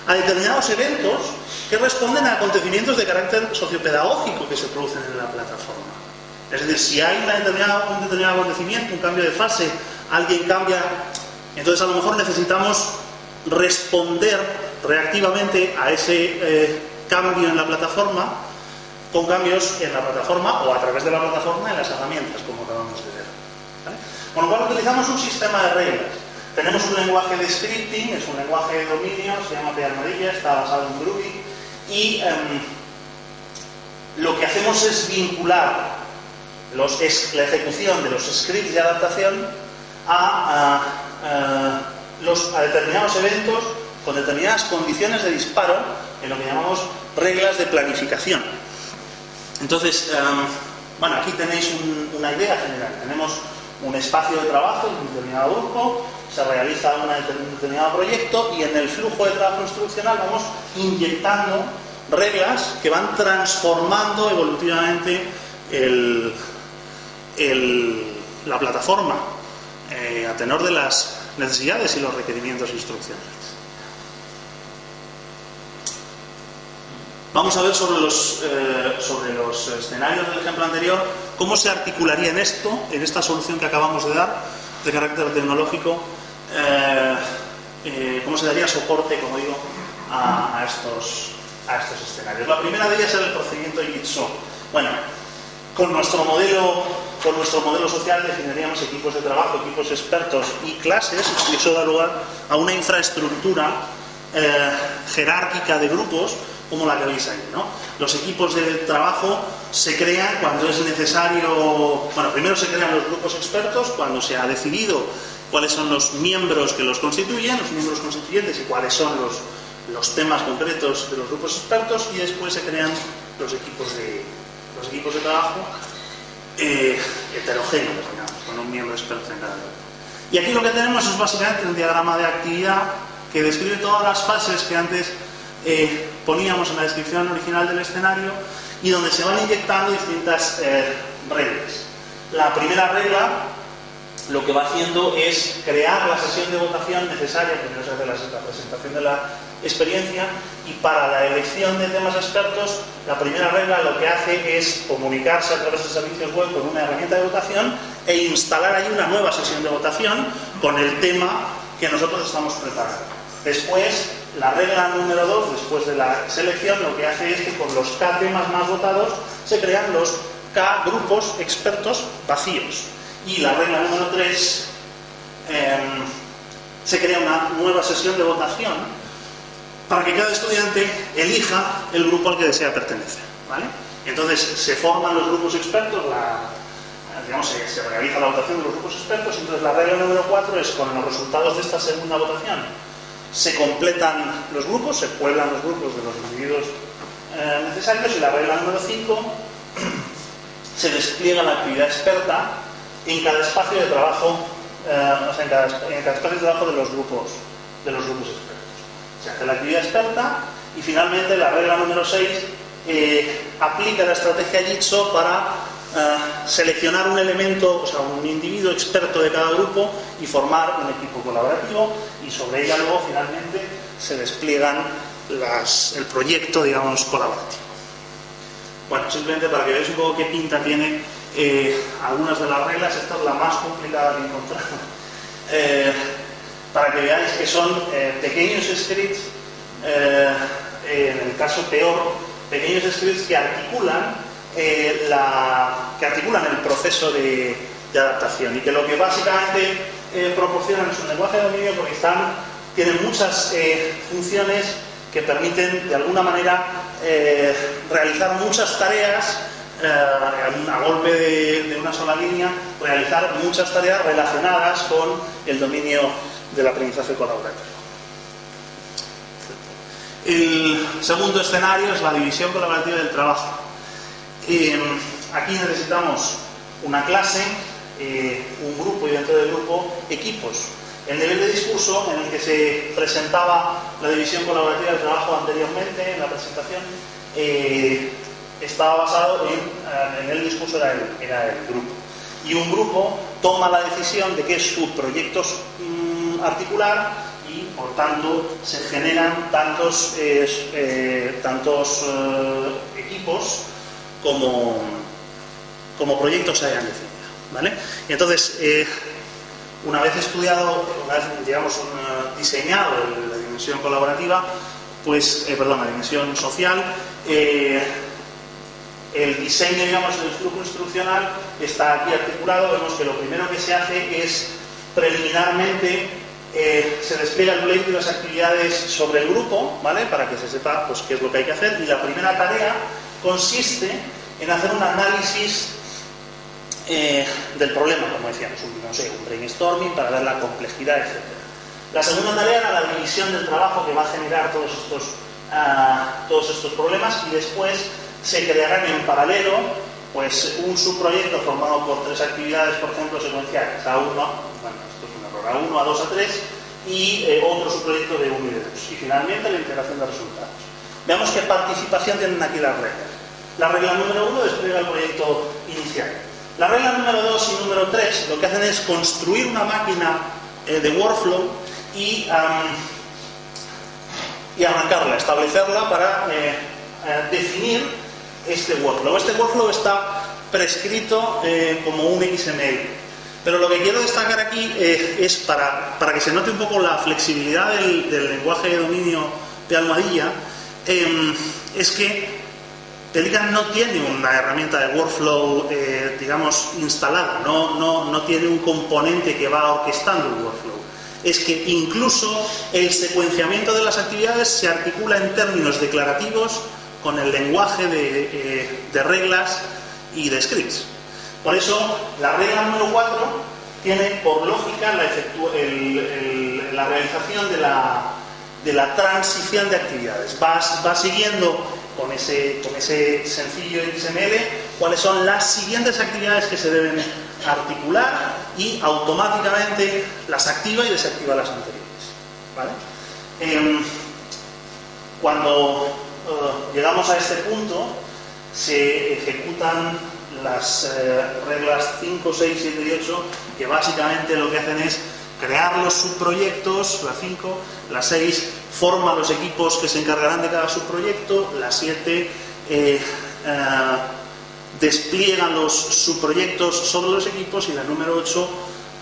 a determinados eventos que responden a acontecimientos de carácter sociopedagógico que se producen en la plataforma. Es decir, si hay un determinado acontecimiento, un cambio de fase, alguien cambia, entonces a lo mejor necesitamos responder reactivamente a ese cambio en la plataforma con cambios en la plataforma o a través de la plataforma en las herramientas, como acabamos de ver. ¿Vale? Con lo cual utilizamos un sistema de reglas. Tenemos un lenguaje de scripting, es un lenguaje de dominio, se llama P-armadilla, está basado en Groovy, y lo que hacemos es vincular la ejecución de los scripts de adaptación a determinados eventos con determinadas condiciones de disparo en lo que llamamos reglas de planificación. Entonces, bueno, aquí tenéis una idea general. Tenemos un espacio de trabajo en un determinado grupo, se realiza un determinado proyecto y en el flujo de trabajo instruccional vamos inyectando reglas que van transformando evolutivamente la plataforma a tenor de las necesidades y los requerimientos instruccionales. Vamos a ver sobre los escenarios del ejemplo anterior cómo se articularía en esta solución que acabamos de dar de carácter tecnológico, cómo se daría soporte, como digo, a estos escenarios. La primera de ellas es el procedimiento de Jigsaw. Bueno, con nuestro modelo social definiríamos equipos de trabajo, equipos expertos y clases, y eso da lugar a una infraestructura jerárquica de grupos como la que veis ahí, ¿no? Los equipos de trabajo se crean cuando es necesario. Bueno, primero se crean los grupos expertos cuando se ha decidido cuáles son los miembros que los constituyen, los miembros constituyentes, y cuáles son los temas concretos de los grupos expertos, y después se crean los equipos de trabajo heterogéneos, digamos, con un miembro experto en cada grupo. Y aquí lo que tenemos es básicamente un diagrama de actividad que describe todas las fases que antes poníamos en la descripción original del escenario y donde se van inyectando distintas reglas. La primera regla lo que va haciendo es crear la sesión de votación necesaria, primero se hace la presentación de la experiencia, y para la elección de temas expertos la primera regla lo que hace es comunicarse a través de servicios web con una herramienta de votación e instalar ahí una nueva sesión de votación con el tema que nosotros estamos preparando. Después, la regla número 2, después de la selección, lo que hace es que con los K temas más votados se crean los K grupos expertos vacíos. Y la regla número 3, se crea una nueva sesión de votación para que cada estudiante elija el grupo al que desea pertenecer, ¿vale? Entonces se forman los grupos expertos, se realiza la votación de los grupos expertos, y entonces la regla número 4 es con los resultados de esta segunda votación se completan los grupos, se pueblan los grupos de los individuos necesarios, y la regla número 5 se despliega la actividad experta en cada espacio de trabajo, en cada espacio de trabajo de los grupos expertos. Se hace la actividad experta y finalmente la regla número 6 aplica la estrategia Jigsaw para seleccionar un elemento, o sea, un individuo experto de cada grupo y formar un equipo colaborativo, y sobre ella luego finalmente se despliegan el proyecto, digamos, colaborativo. Bueno, simplemente para que veáis un poco qué pinta tiene algunas de las reglas. Esta es la más complicada que he encontrado, para que veáis que son pequeños scripts, en el caso peor, pequeños scripts que articulan el proceso de adaptación, y que lo que básicamente proporcionan es un lenguaje de dominio porque tienen muchas funciones que permiten de alguna manera realizar muchas tareas a golpe de una sola línea, realizar muchas tareas relacionadas con el dominio del aprendizaje colaborativo. El segundo escenario es la división colaborativa del trabajo. Aquí necesitamos una clase, un grupo y dentro del grupo equipos. El nivel de discurso en el que se presentaba la división colaborativa del trabajo anteriormente, en la presentación, estaba basado en el discurso era el grupo. Y un grupo toma la decisión de qué subproyectos articular y, por tanto, se generan tantos equipos como proyectos se hayan definido, ¿vale? Y entonces, una vez estudiado, diseñado la dimensión colaborativa, pues, la dimensión social, el diseño, digamos, del flujo instruccional está aquí articulado. Vemos que lo primero que se hace es, preliminarmente, se despliega el proyecto y las actividades sobre el grupo, ¿vale? Para que se sepa, pues, qué es lo que hay que hacer. Y la primera tarea consiste en hacer un análisis del problema, como decíamos, un brainstorming para ver la complejidad, etc. La segunda tarea era la división del trabajo que va a generar todos estos problemas, y después se crearán en paralelo, pues, un subproyecto formado por 3 actividades, por ejemplo, secuenciales, A1, esto es un error, A1, A2, A3, y otro subproyecto de 1 y de 2. Y finalmente la integración de resultados. Veamos qué participación tienen aquí las reglas. La regla número 1 despliega el proyecto inicial. La regla número 2 y número 3 lo que hacen es construir una máquina de workflow y arrancarla, establecerla para definir este workflow. Este workflow está prescrito como un XML. Pero lo que quiero destacar aquí es para que se note un poco la flexibilidad del lenguaje de dominio de Almohadilla, es que Pelican no tiene una herramienta de workflow, digamos, instalada, no tiene un componente que va orquestando el workflow. Es que incluso el secuenciamiento de las actividades se articula en términos declarativos con el lenguaje de reglas y de scripts. Por eso, la regla número 4 tiene por lógica la realización de la transición de actividades. Va siguiendo con ese sencillo XML cuáles son las siguientes actividades que se deben articular y automáticamente las activa y desactiva las anteriores, ¿vale? Cuando llegamos a este punto, se ejecutan las reglas 5, 6, 7 y 8, que básicamente lo que hacen es crear los subproyectos. La 5, la 6 forma los equipos que se encargarán de cada subproyecto, la 7 despliegan los subproyectos sobre los equipos, y la número 8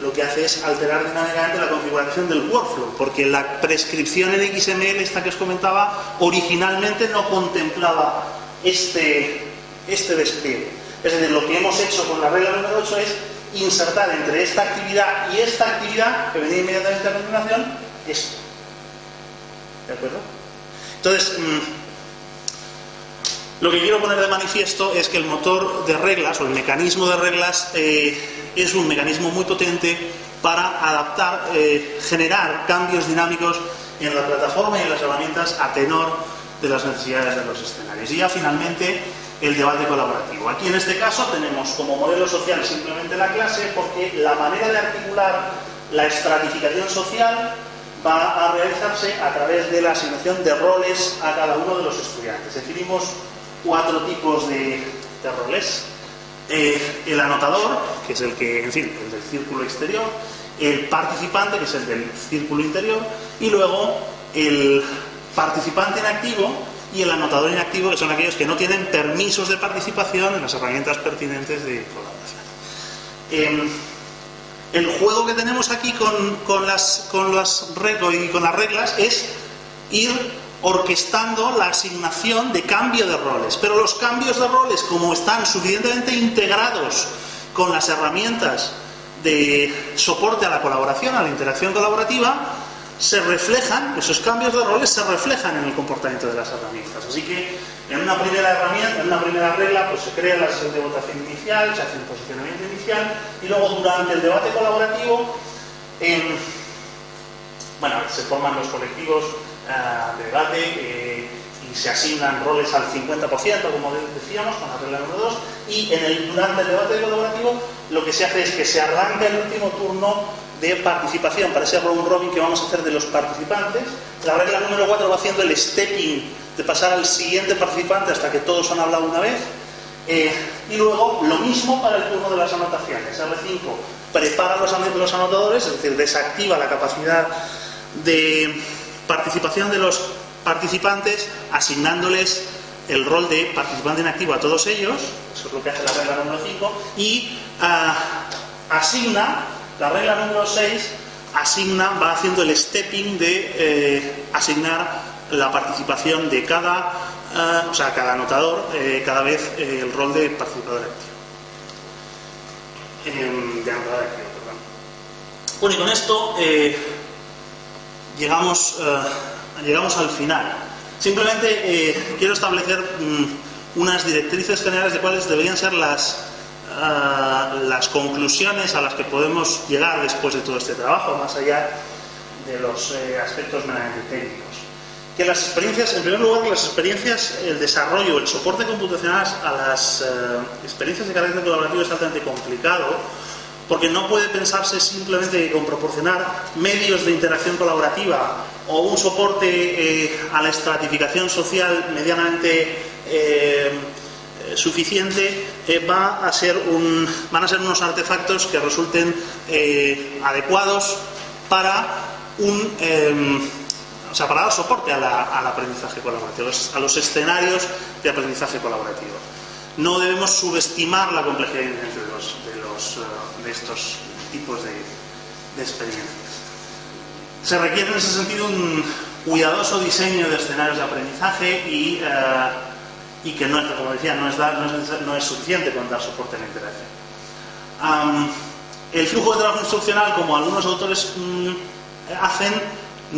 lo que hace es alterar dinámicamente la configuración del workflow, porque la prescripción en XML, esta que os comentaba, originalmente no contemplaba este despliegue. Es decir, lo que hemos hecho con la regla número 8 es insertar entre esta actividad y esta actividad, que venía inmediatamente a continuación, esto. ¿De acuerdo? Entonces, lo que quiero poner de manifiesto es que el motor de reglas, o el mecanismo de reglas, es un mecanismo muy potente para adaptar, generar cambios dinámicos en la plataforma y en las herramientas a tenor de las necesidades de los escenarios. Y ya finalmente, el debate colaborativo. Aquí en este caso tenemos como modelo social simplemente la clase, porque la manera de articular la estratificación social va a realizarse a través de la asignación de roles a cada uno de los estudiantes. Definimos 4 tipos de roles. El anotador, que es el del círculo exterior, el participante, que es el del círculo interior, y luego el participante en activo y el anotador inactivo, que son aquellos que no tienen permisos de participación en las herramientas pertinentes de colaboración. El juego que tenemos aquí con las reglas es ir orquestando la asignación de cambio de roles, pero los cambios de roles, como están suficientemente integrados con las herramientas de soporte a la colaboración, a la interacción colaborativa, se reflejan, esos cambios de roles se reflejan en el comportamiento de las herramientas. Así que en una primera herramienta, en una primera regla, pues se crea la sesión de votación inicial, se hace un posicionamiento inicial y luego durante el debate colaborativo se forman los colectivos de debate y se asignan roles al 50%, como decíamos, con la regla número 2, y durante el debate colaborativo lo que se hace es que se arranca el último turno de participación para ese round robin que vamos a hacer de los participantes. La regla número 4 va haciendo el stepping de pasar al siguiente participante hasta que todos han hablado una vez. Y luego lo mismo para el turno de las anotaciones. R5 prepara los anotadores, es decir, desactiva la capacidad de participación de los participantes, asignándoles el rol de participante inactivo a todos ellos. Eso es lo que hace la regla número 5. Y asigna, la regla número 6 va haciendo el stepping de asignar la participación de cada anotador cada vez el rol de participador activo. Bueno, y con esto llegamos al final. Simplemente quiero establecer unas directrices generales de cuáles deberían ser las conclusiones a las que podemos llegar después de todo este trabajo, más allá de los aspectos meramente técnicos. Que las experiencias, en primer lugar, el desarrollo, el soporte computacional a las experiencias de carácter colaborativo es altamente complicado, porque no puede pensarse simplemente con proporcionar medios de interacción colaborativa o un soporte a la estratificación social medianamente suficiente, van a ser unos artefactos que resulten adecuados para para dar soporte al aprendizaje colaborativo, a los escenarios de aprendizaje colaborativo. No debemos subestimar la complejidad de estos tipos de experiencias. Se requiere en ese sentido un cuidadoso diseño de escenarios de aprendizaje y que no es, como decía, no es suficiente con dar soporte a la interacción. El flujo de trabajo instruccional, como algunos autores hacen,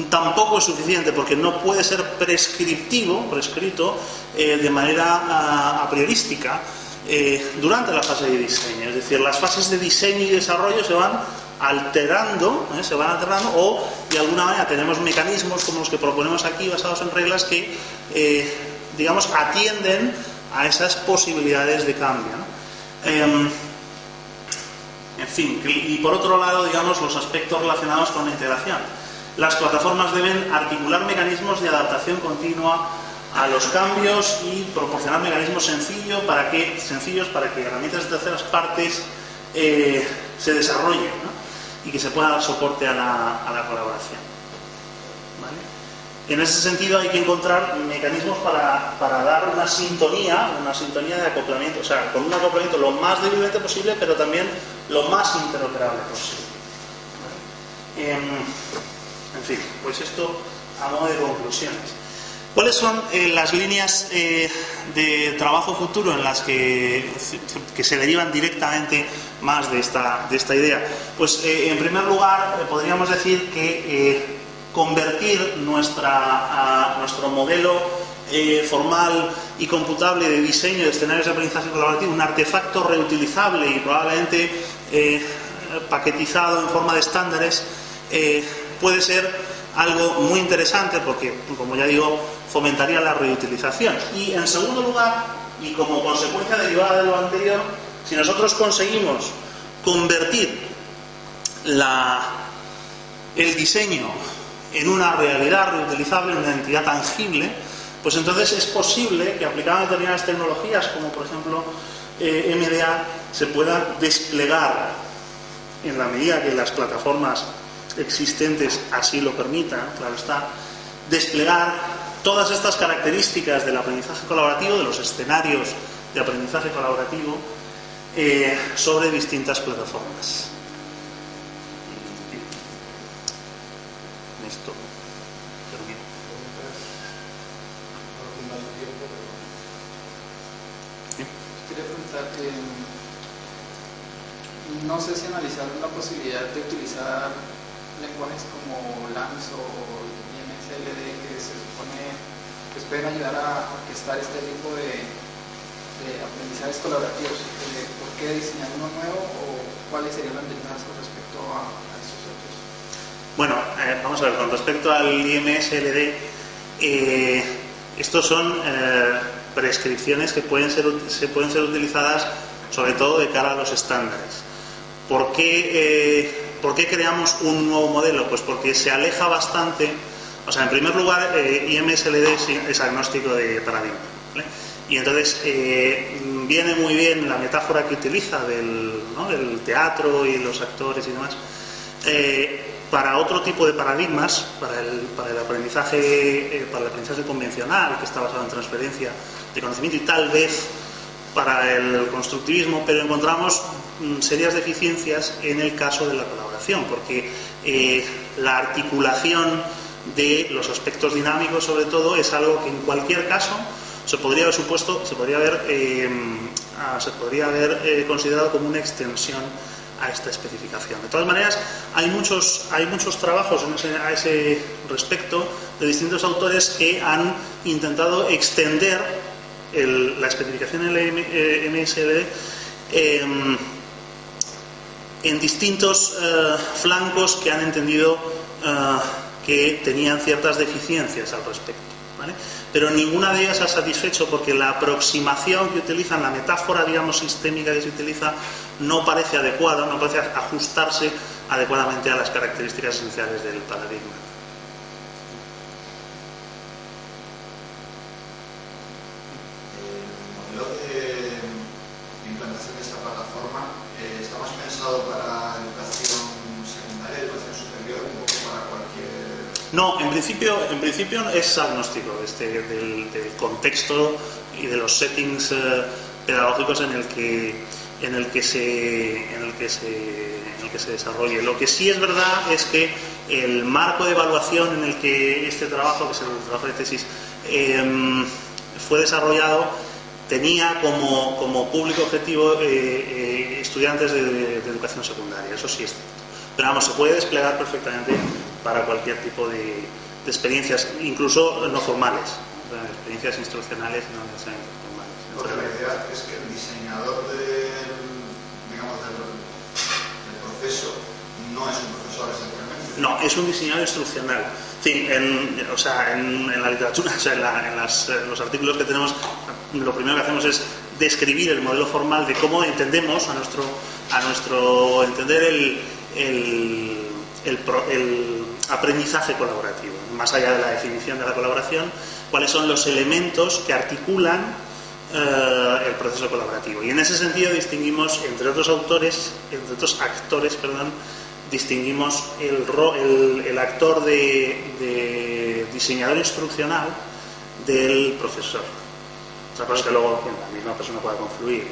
tampoco es suficiente, porque no puede ser prescrito de manera a priorística durante la fase de diseño. Es decir, las fases de diseño y desarrollo se van alterando o de alguna manera tenemos mecanismos como los que proponemos aquí basados en reglas que atienden a esas posibilidades de cambio, ¿no? En fin, y por otro lado, los aspectos relacionados con la integración. Las plataformas deben articular mecanismos de adaptación continua a los cambios y proporcionar mecanismos sencillos para que herramientas de terceras partes se desarrollen, ¿no? Y que se pueda dar soporte a la colaboración. ¿Vale? En ese sentido hay que encontrar mecanismos para dar una sintonía de acoplamiento, con un acoplamiento lo más débilmente posible, pero también lo más interoperable posible. ¿Vale? En fin, pues esto a modo de conclusiones. ¿Cuáles son las líneas de trabajo futuro en las que se derivan directamente más de esta idea? Pues en primer lugar podríamos decir que convertir nuestro modelo formal y computable de diseño de escenarios de aprendizaje colaborativo en un artefacto reutilizable y probablemente paquetizado en forma de estándares puede ser algo muy interesante porque, como ya digo, fomentaría la reutilización. Y en segundo lugar, y como consecuencia derivada de lo anterior, si nosotros conseguimos convertir el diseño en una realidad reutilizable, en una entidad tangible, pues entonces es posible que aplicando determinadas tecnologías, como por ejemplo MDA, se pueda desplegar, en la medida que las plataformas existentes así lo permitan, claro está, desplegar todas estas características del aprendizaje colaborativo, de los escenarios de aprendizaje colaborativo sobre distintas plataformas. Esto termino. Quería preguntar, no sé si analizaron la posibilidad de utilizar lenguajes como LAMS o IMSLD que se supone que pueden ayudar a orquestar este tipo de aprendizajes colaborativos. ¿Por qué diseñar uno nuevo o cuáles serían las ventajas con respecto a estos otros? Bueno, vamos a ver, con respecto al IMSLD, estos son prescripciones que pueden ser utilizadas sobre todo de cara a los estándares. ¿Por qué creamos un nuevo modelo? Pues porque se aleja bastante. O sea, en primer lugar, IMSLD es agnóstico de paradigma, ¿vale? Y entonces viene muy bien la metáfora que utiliza del teatro y los actores y demás para otro tipo de paradigmas, para el aprendizaje convencional, que está basado en transferencia de conocimiento, y tal vez para el constructivismo, pero encontramos serias deficiencias en el caso de la colaboración, porque la articulación de los aspectos dinámicos, sobre todo, es algo que en cualquier caso se podría haber considerado como una extensión a esta especificación. De todas maneras, hay muchos trabajos a ese respecto de distintos autores que han intentado extender la especificación en el MSLD en distintos flancos que han entendido que tenían ciertas deficiencias al respecto, ¿vale? Pero ninguna de ellas ha satisfecho, porque la aproximación que utilizan, la metáfora, digamos, sistémica que se utiliza, no parece adecuada, no parece ajustarse adecuadamente a las características esenciales del paradigma. El modelo de implantación de esta plataforma está más pensado para educación secundaria, educación superior, un poco para cualquier... No, en principio es agnóstico del contexto y de los settings pedagógicos en el que se desarrolle. Lo que sí es verdad es que el marco de evaluación en el que este trabajo, que es el trabajo de tesis, fue desarrollado, tenía como público objetivo estudiantes de educación secundaria. Eso sí es cierto. Pero vamos, se puede desplegar perfectamente para cualquier tipo de experiencias, incluso no formales, experiencias instruccionales y no necesariamente formales. Porque la idea es que el diseñador del proceso no es un profesor esencialmente. No, es un diseñador instruccional. Sí, en la literatura, en los artículos que tenemos, lo primero que hacemos es describir el modelo formal de cómo entendemos a nuestro entender el aprendizaje colaborativo, más allá de la definición de la colaboración, cuáles son los elementos que articulan el proceso colaborativo. Y en ese sentido distinguimos, entre otros actores, distinguimos el actor de diseñador instruccional del profesor. Otra cosa es que luego la misma persona pueda confluir.